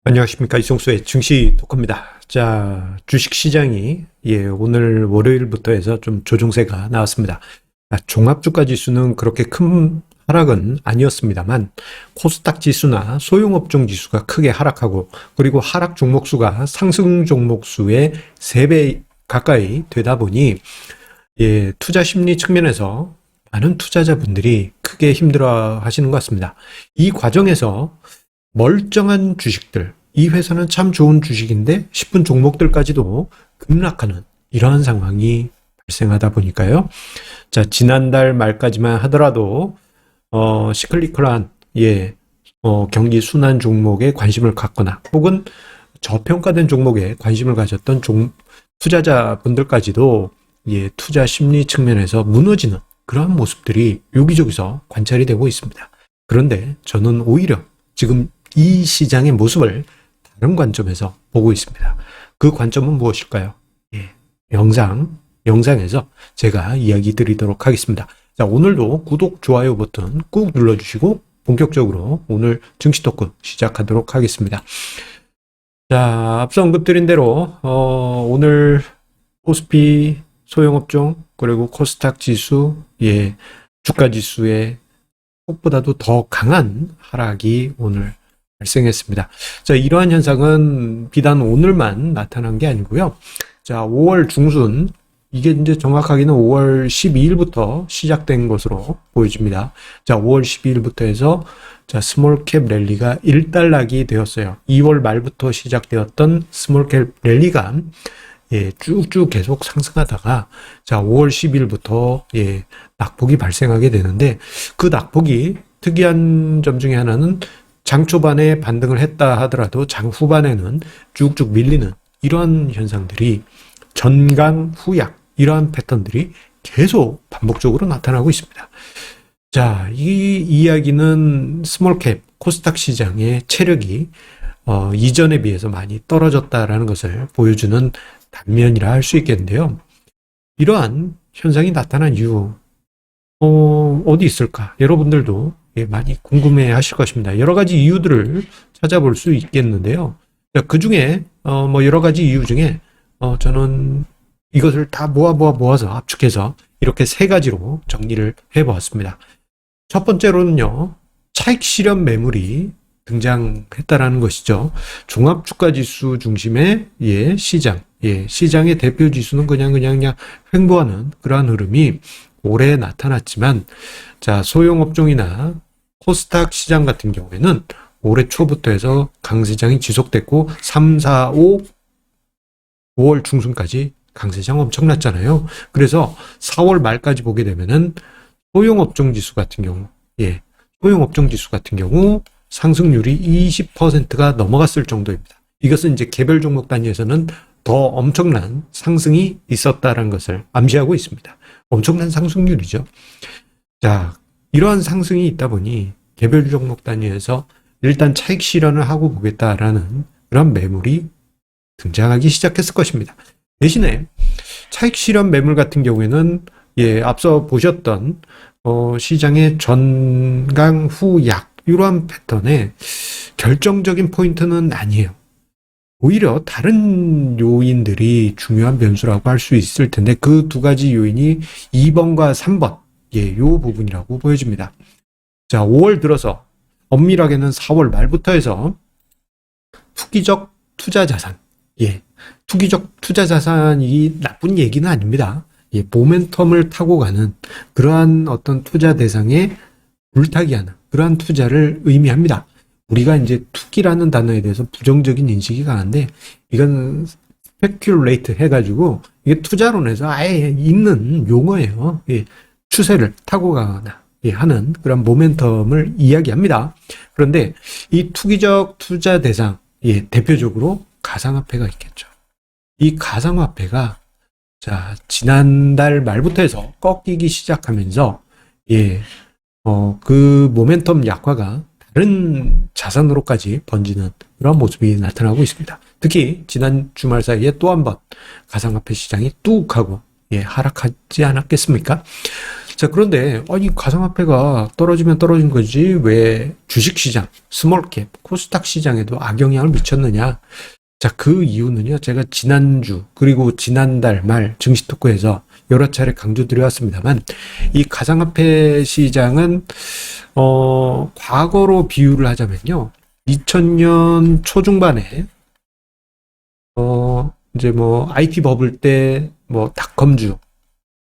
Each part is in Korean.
안녕하십니까. 이성수의 증시 토크입니다. 자, 주식시장이 오늘 월요일부터 해서 좀 조정세가 나왔습니다. 종합주가 지수는 그렇게 큰 하락은 아니었습니다만 코스닥 지수나 소형업종 지수가 크게 하락하고, 그리고 하락 종목수가 상승 종목수의 3배 가까이 되다 보니 투자 심리 측면에서 많은 투자자분들이 크게 힘들어 하시는 것 같습니다. 이 과정에서 멀쩡한 주식들, 이 회사는 참 좋은 주식인데 싶은 종목들까지도 급락하는 이러한 상황이 발생하다 보니까요. 자, 지난달 말까지만 하더라도 시클리컬한 경기 순환 종목에 관심을 갖거나 혹은 저평가된 종목에 관심을 가졌던 투자자분들까지도 투자 심리 측면에서 무너지는 그러한 모습들이 여기저기서 관찰이 되고 있습니다. 그런데 저는 오히려 지금 이 시장의 모습을 다른 관점에서 보고 있습니다. 그 관점은 무엇일까요? 영상에서 제가 이야기 드리도록 하겠습니다. 자, 오늘도 구독, 좋아요 버튼 꾹 눌러주시고 본격적으로 오늘 증시 토크 시작하도록 하겠습니다. 자, 앞서 언급드린 대로 오늘 코스피, 소형업종, 그리고 코스닥 지수, 주가 지수의 폭보다도 더 강한 하락이 오늘 발생했습니다. 자, 이러한 현상은 비단 오늘만 나타난 게 아니고요. 자, 5월 중순, 이게 이제 정확하게는 5월 12일부터 시작된 것으로 보여집니다. 자, 5월 12일부터 해서 스몰캡 랠리가 일단락이 되었어요. 2월 말부터 시작되었던 스몰캡 랠리가 쭉쭉 계속 상승하다가 5월 10일부터 낙폭이 발생하게 되는데, 그 낙폭이 특이한 점 중에 하나는 장 초반에 반등을 했다 하더라도 장 후반에는 쭉쭉 밀리는 이러한 현상들이 전강 후약, 이러한 패턴들이 계속 반복적으로 나타나고 있습니다. 자, 이 이야기는 스몰캡 코스닥 시장의 체력이 이전에 비해서 많이 떨어졌다라는 것을 보여주는 단면이라 할 수 있겠는데요. 이러한 현상이 나타난 이유 어디 있을까? 여러분들도 많이 궁금해 하실 것입니다. 여러 가지 이유들을 찾아볼 수 있겠는데요. 그 중에 여러 가지 이유 중에 저는 이것을 다 모아서 압축해서 이렇게 3가지로 정리를 해보았습니다. 첫 번째로는요, 차익 실현 매물이 등장했다라는 것이죠. 종합주가지수 중심의 시장의 대표 지수는 그냥 횡보하는 그러한 흐름이 올해 나타났지만, 자, 소형업종이나 코스닥 시장 같은 경우에는 올해 초부터 해서 강세장이 지속됐고 3, 4, 5월 중순까지 강세장 엄청났잖아요. 그래서 4월 말까지 보게 되면은 소형업종 지수 같은 경우 상승률이 20%가 넘어갔을 정도입니다. 이것은 이제 개별 종목 단위에서는 더 엄청난 상승이 있었다는 것을 암시하고 있습니다. 엄청난 상승률이죠. 자, 이러한 상승이 있다 보니 개별 종목 단위에서 일단 차익 실현을 하고 보겠다라는 그런 매물이 등장하기 시작했을 것입니다. 대신에 차익 실현 매물 같은 경우에는 앞서 보셨던 시장의 전강 후약, 이러한 패턴의 결정적인 포인트는 아니에요. 오히려 다른 요인들이 중요한 변수라고 할 수 있을 텐데, 그 2가지 요인이 2번과 3번, 요 부분이라고 보여집니다. 자, 5월 들어서 엄밀하게는 4월 말부터 해서 투기적 투자 자산, 투기적 투자 자산이 나쁜 얘기는 아닙니다. 모멘텀을 타고 가는 그러한 어떤 투자 대상에 물타기 하는 그러한 투자를 의미합니다. 우리가 이제 투기라는 단어에 대해서 부정적인 인식이 강한데, 이건 스페큘레이트 해가지고 이게 투자론에서 아예 있는 용어예요. 추세를 타고 가거나 하는 그런 모멘텀을 이야기합니다. 그런데 이 투기적 투자 대상, 대표적으로 가상화폐가 있겠죠. 이 가상화폐가 지난달 말부터 해서 꺾이기 시작하면서 그 모멘텀 약화가 다른 자산으로까지 번지는 그런 모습이 나타나고 있습니다. 특히 지난 주말 사이에 또 한 번 가상화폐 시장이 뚝 하고 하락하지 않았겠습니까? 자, 그런데 아니 가상화폐가 떨어지면 떨어진 거지 왜 주식시장, 스몰캡, 코스닥 시장에도 악영향을 미쳤느냐? 자, 그 이유는요. 제가 지난주 그리고 지난달 말 증시 토크에서 여러 차례 강조드려왔습니다만 이 가상화폐 시장은 과거로 비유를 하자면요. 2000년 초중반에 이제 뭐 IT 버블 때 뭐 닷컴주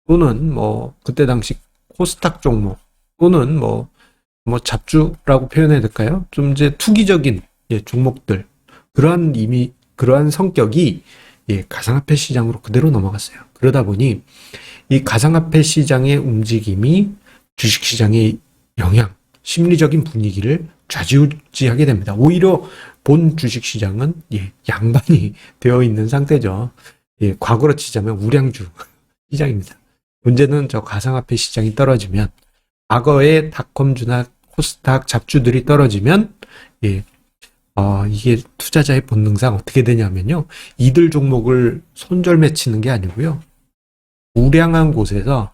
또는 뭐 그때 당시 코스닥 종목 또는 뭐 잡주라고 표현해야 될까요? 좀 이제 투기적인 종목들 그러한 성격이 가상화폐 시장으로 그대로 넘어갔어요. 그러다 보니 이 가상화폐 시장의 움직임이 주식시장의 영향, 심리적인 분위기를 좌지우지하게 됩니다. 오히려 본 주식시장은 양반이 되어 있는 상태죠. 과거로 치자면 우량주 시장입니다. 문제는 저 가상화폐 시장이 떨어지면 과거의 닷컴주나 코스닥 잡주들이 떨어지면 이게 투자자의 본능상 어떻게 되냐면요. 이들 종목을 손절매 치는 게 아니고요. 우량한 곳에서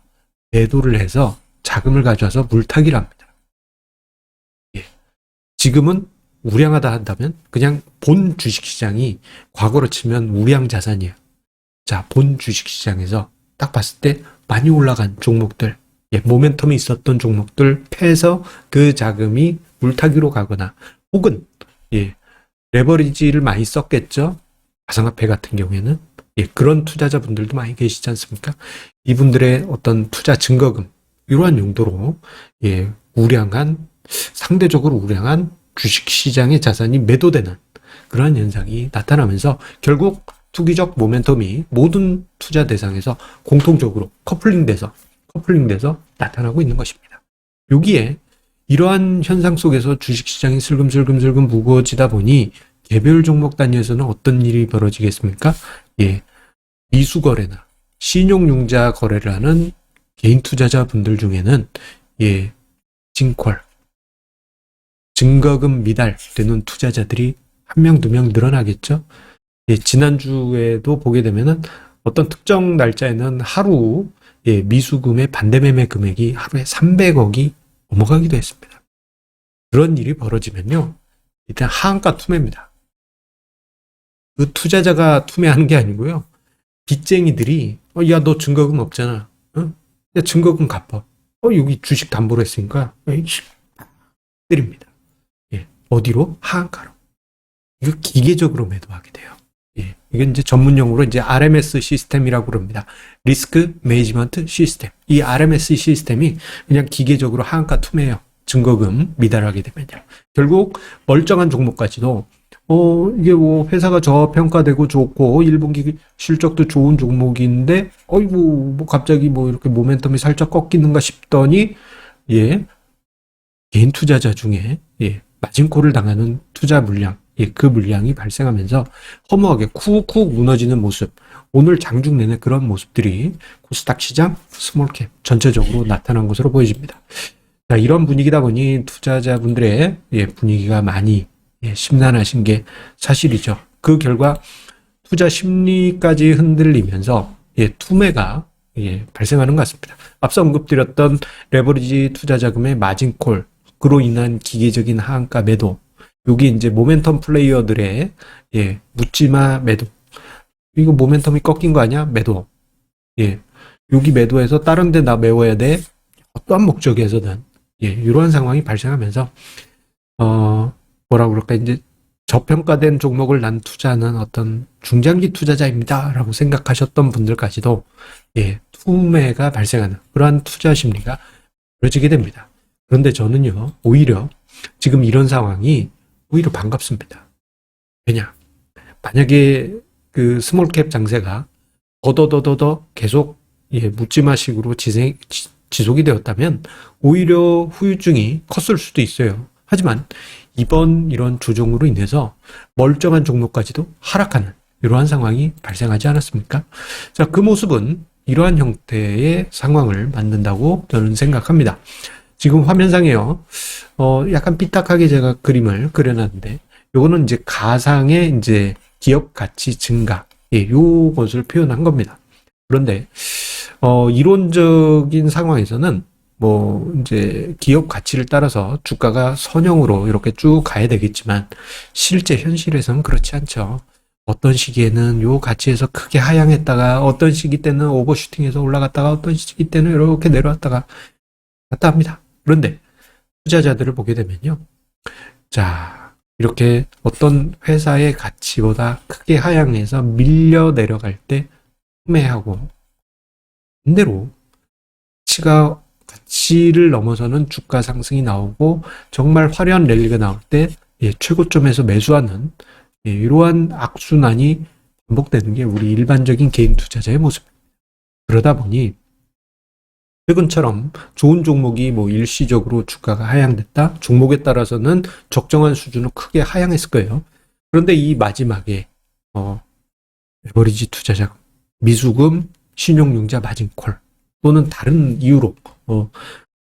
매도를 해서 자금을 가져와서 물타기를 합니다. 지금은 우량하다 한다면 그냥 본 주식시장이 과거로 치면 우량 자산이에요. 자, 본 주식시장에서 딱 봤을 때 많이 올라간 종목들, 모멘텀이 있었던 종목들 패서 그 자금이 물타기로 가거나 혹은 레버리지를 많이 썼겠죠. 가상화폐 같은 경우에는 그런 투자자분들도 많이 계시지 않습니까? 이분들의 어떤 투자 증거금 이러한 용도로 상대적으로 우량한 주식시장의 자산이 매도되는 그러한 현상이 나타나면서 결국 투기적 모멘텀이 모든 투자 대상에서 공통적으로 커플링돼서 나타나고 있는 것입니다. 여기에 이러한 현상 속에서 주식시장이 슬금슬금 무거워지다 보니 개별 종목 단위에서는 어떤 일이 벌어지겠습니까? 미수거래나 신용융자 거래를 하는 개인 투자자분들 중에는 징콜, 증거금 미달되는 투자자들이 한 명, 두 명 늘어나겠죠? 지난주에도 보게 되면은 어떤 특정 날짜에는 하루 미수금의 반대매매 금액이 하루에 300억이 넘어가기도 했습니다. 그런 일이 벌어지면요. 일단 하한가 투매입니다. 그 투자자가 투매하는 게 아니고요. 빚쟁이들이 야, 너 증거금 없잖아. 야, 증거금 갚아. 여기 주식 담보로 했으니까 때립니다. 어디로? 하한가로. 이거 기계적으로 매도하게 돼요. 이건 이제 전문용어로 이제 RMS 시스템이라고 그럽니다. 리스크 매니지먼트 시스템. 이 RMS 시스템이 그냥 기계적으로 하한가 투매해요. 증거금 미달하게 되면요. 결국 멀쩡한 종목까지도 이게 뭐 회사가 저평가되고 좋고 1분기 실적도 좋은 종목인데 뭐 갑자기 뭐 이렇게 모멘텀이 살짝 꺾이는가 싶더니 개인 투자자 중에 마진콜을 당하는 투자 물량 그 물량이 발생하면서 허무하게 쿡쿡 무너지는 모습, 오늘 장중 내내 그런 모습들이 코스닥 시장, 스몰캡 전체적으로 나타난 것으로 보여집니다. 자, 이런 분위기다 보니 투자자분들의 분위기가 많이 심란하신 게 사실이죠. 그 결과 투자 심리까지 흔들리면서 투매가 발생하는 것 같습니다. 앞서 언급드렸던 레버리지 투자 자금의 마진콜, 그로 인한 기계적인 하한가 매도, 여기 이제 모멘텀 플레이어들의 묻지마 매도. 이거 모멘텀이 꺾인 거 아니야? 매도. 여기 매도해서 다른 데 나 메워야 돼. 어떠한 목적에서든 이러한 상황이 발생하면서 뭐라 그럴까 이제 저평가된 종목을 난 투자는 어떤 중장기 투자자입니다라고 생각하셨던 분들까지도 투매가 발생하는 그러한 투자 심리가 벌어지게 됩니다. 그런데 저는요, 오히려 지금 이런 상황이 오히려 반갑습니다. 왜냐? 만약에 그 스몰캡 장세가 더더더더 계속 묻지마식으로 지속이 되었다면 오히려 후유증이 컸을 수도 있어요. 하지만 이번 이런 조정으로 인해서 멀쩡한 종목까지도 하락하는 이러한 상황이 발생하지 않았습니까? 자, 그 모습은 이러한 형태의 상황을 만든다고 저는 생각합니다. 지금 화면상에요. 약간 삐딱하게 제가 그림을 그려놨는데, 요거는 이제 가상의 이제 기업 가치 증가, 요것을 표현한 겁니다. 그런데, 이론적인 상황에서는 뭐 이제 기업 가치를 따라서 주가가 선형으로 이렇게 쭉 가야 되겠지만 실제 현실에서는 그렇지 않죠. 어떤 시기에는 요 가치에서 크게 하향했다가 어떤 시기 때는 오버슈팅해서 올라갔다가 어떤 시기 때는 이렇게 내려왔다가 갔다 합니다. 그런데 투자자들을 보게 되면요. 자, 이렇게 어떤 회사의 가치보다 크게 하향해서 밀려 내려갈 때 판매하고 반대로 가치를 넘어서는 주가 상승이 나오고 정말 화려한 랠리가 나올 때 최고점에서 매수하는 이러한 악순환이 반복되는 게 우리 일반적인 개인 투자자의 모습입니다. 그러다 보니 최근처럼 좋은 종목이 뭐 일시적으로 주가가 하향됐다. 종목에 따라서는 적정한 수준으로 크게 하향했을 거예요. 그런데 이 마지막에 레버리지 투자자금, 미수금, 신용융자 마진콜 또는 다른 이유로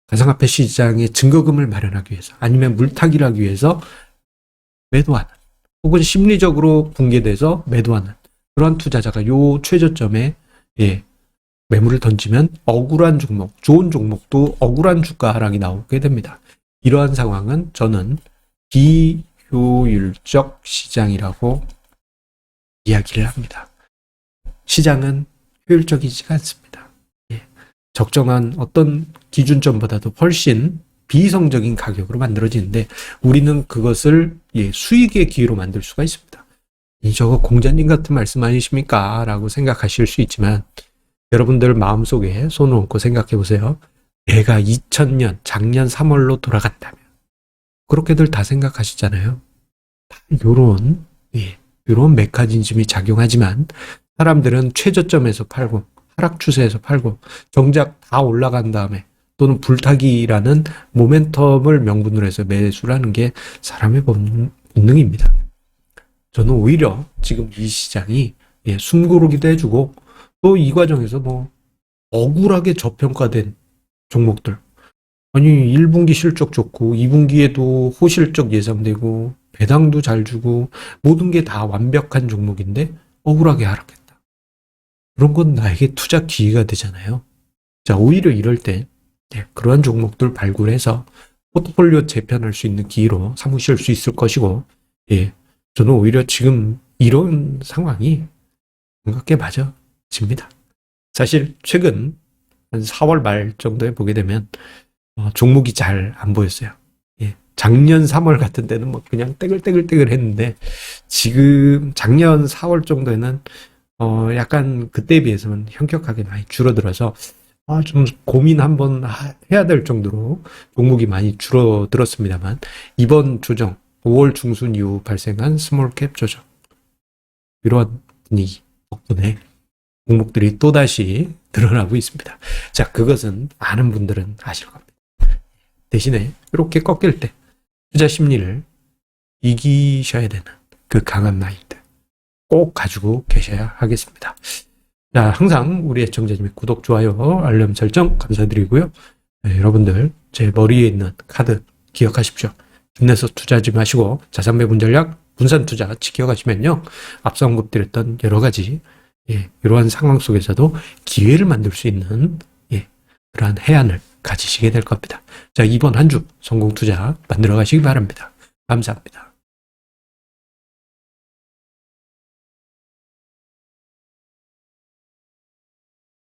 가상화폐 시장에 증거금을 마련하기 위해서 아니면 물타기를 하기 위해서 매도하는 혹은 심리적으로 붕괴돼서 매도하는 그런 투자자가 요 최저점에 매물을 던지면 억울한 종목, 좋은 종목도 억울한 주가 하락이 나오게 됩니다. 이러한 상황은 저는 비효율적 시장이라고 이야기를 합니다. 시장은 효율적이지가 않습니다. 적정한 어떤 기준점보다도 훨씬 비이성적인 가격으로 만들어지는데 우리는 그것을 수익의 기회로 만들 수가 있습니다. 저거 공자님 같은 말씀 아니십니까? 라고 생각하실 수 있지만 여러분들 마음속에 손을 얹고 생각해 보세요. 내가 2000년 작년 3월로 돌아간다면 그렇게들 다 생각하시잖아요. 요런 메커니즘이 작용하지만 사람들은 최저점에서 팔고 하락 추세에서 팔고 정작 다 올라간 다음에 또는 불타기라는 모멘텀을 명분으로 해서 매수를 하는 게 사람의 본능입니다. 저는 오히려 지금 이 시장이 숨고르기도 해주고 또 이 과정에서 뭐 억울하게 저평가된 종목들 아니 1분기 실적 좋고 2분기에도 호실적 예상되고 배당도 잘 주고 모든 게 다 완벽한 종목인데 억울하게 하락했다. 그런 건 나에게 투자 기회가 되잖아요. 자, 오히려 이럴 때 그러한 종목들 발굴해서 포트폴리오 재편할 수 있는 기회로 삼으실 수 있을 것이고 저는 오히려 지금 이런 상황이 생각에 맞아집니다. 사실 최근 한 4월 말 정도에 보게 되면 종목이 잘 안 보였어요. 작년 3월 같은 때는 뭐 그냥 떼글떼글 했는데 지금 작년 4월 정도에는 약간 그때에 비해서는 현격하게 많이 줄어들어서 좀 고민 한번 해야 될 정도로 종목이 많이 줄어들었습니다만 이번 조정 5월 중순 이후 발생한 스몰캡 조정 이러한 분위기 덕분에 종목들이 또다시 드러나고 있습니다. 자, 그것은 아는 분들은 아실 겁니다. 대신에 이렇게 꺾일 때 투자 심리를 이기셔야 되는 그 강한 마인드 꼭 가지고 계셔야 하겠습니다. 자, 항상 우리 애청자님의 구독, 좋아요, 알람 설정 감사드리고요. 여러분들 제 머리에 있는 카드 기억하십시오. 힘내서 투자하지 마시고 자산 배분 전략, 분산 투자 지켜가시면요. 앞서 언급드렸던 여러 가지 이러한 상황 속에서도 기회를 만들 수 있는 그러한 해안을 가지시게 될 겁니다. 자, 이번 한 주 성공 투자 만들어 가시기 바랍니다. 감사합니다.